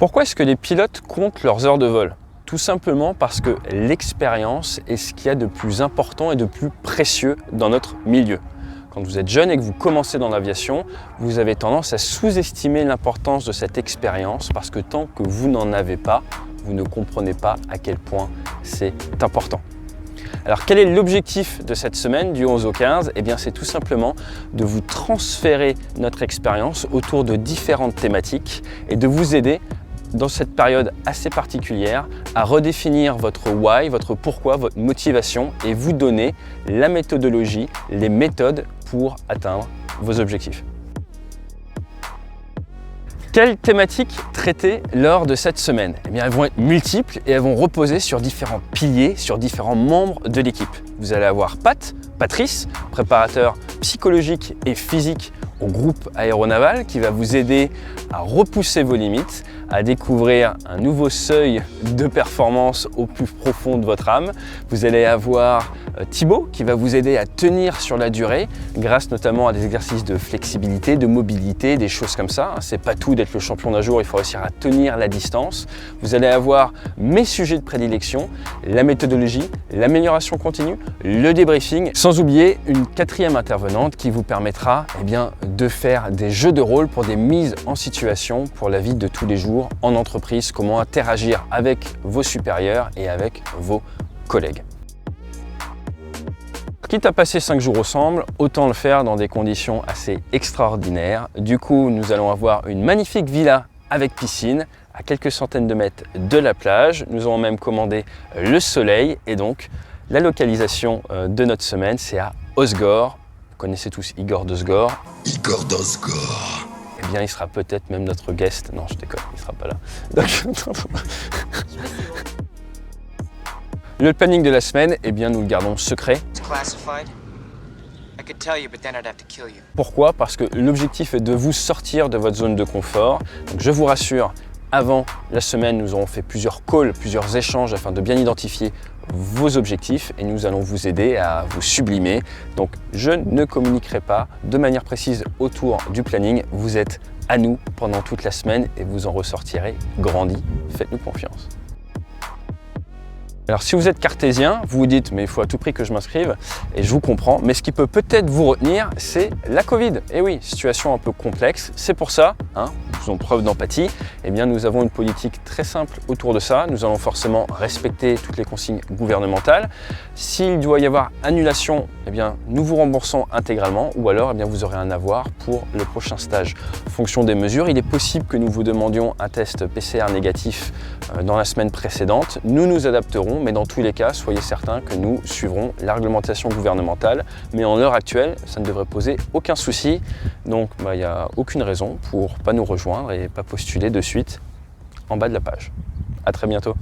Pourquoi est-ce que les pilotes comptent leurs heures de vol? Tout simplement parce que l'expérience est ce qu'il y a de plus important et de plus précieux dans notre milieu. Quand vous êtes jeune et que vous commencez dans l'aviation, vous avez tendance à sous-estimer l'importance de cette expérience parce que tant que vous n'en avez pas, vous ne comprenez pas à quel point c'est important. Alors quel est l'objectif de cette semaine du 11 au 15? Eh bien c'est tout simplement de vous transférer notre expérience autour de différentes thématiques et de vous aider dans cette période assez particulière à redéfinir votre why, votre pourquoi, votre motivation et vous donner la méthodologie, les méthodes pour atteindre vos objectifs. Quelles thématiques traiter lors de cette semaine? Eh bien, elles vont être multiples et elles vont reposer sur différents piliers, sur différents membres de l'équipe. Vous allez avoir Patrice, préparateur psychologique et physique au groupe aéronaval qui va vous aider à repousser vos limites, à découvrir un nouveau seuil de performance au plus profond de votre âme. Vous allez avoir Thibaut qui va vous aider à tenir sur la durée grâce notamment à des exercices de flexibilité, de mobilité, des choses comme ça. C'est pas tout d'être le champion d'un jour, il faut réussir à tenir la distance. Vous allez avoir mes sujets de prédilection, la méthodologie, l'amélioration continue, le débriefing, sans oublier une quatrième intervenante qui vous permettra de faire des jeux de rôle pour des mises en situation pour la vie de tous les jours en entreprise, comment interagir avec vos supérieurs et avec vos collègues. Quitte à passer 5 jours ensemble, autant le faire dans des conditions assez extraordinaires. Du coup, nous allons avoir une magnifique villa avec piscine à quelques centaines de mètres de la plage. Nous avons même commandé le soleil et donc la localisation de notre semaine, c'est à Osgore. Vous connaissez tous Igor Dosgor. Igor Dosgor. Eh bien, il sera peut-être même notre guest. Non, je déconne, il ne sera pas là. Donc... Le planning de la semaine, eh bien, nous le gardons secret. Pourquoi? Parce que l'objectif est de vous sortir de votre zone de confort. Donc, je vous rassure, avant la semaine, nous aurons fait plusieurs calls, plusieurs échanges afin de bien identifier vos objectifs et nous allons vous aider à vous sublimer. Donc, je ne communiquerai pas de manière précise autour du planning. Vous êtes à nous pendant toute la semaine et vous en ressortirez grandi. Faites-nous confiance. Alors si vous êtes cartésien, vous vous dites mais il faut à tout prix que je m'inscrive et je vous comprends, mais ce qui peut peut-être vous retenir, c'est la Covid. Et oui, situation un peu complexe, c'est pour ça, faisons preuve d'empathie, eh bien nous avons une politique très simple autour de ça, nous allons forcément respecter toutes les consignes gouvernementales. S'il doit y avoir annulation, eh bien nous vous remboursons intégralement ou alors eh bien, vous aurez un avoir pour le prochain stage. En fonction des mesures, il est possible que nous vous demandions un test PCR négatif dans la semaine précédente, nous nous adapterons. Mais dans tous les cas, soyez certains que nous suivrons la réglementation gouvernementale. Mais en l'heure actuelle, ça ne devrait poser aucun souci. Donc, il n'y a aucune raison pour ne pas nous rejoindre et pas postuler de suite en bas de la page. À très bientôt.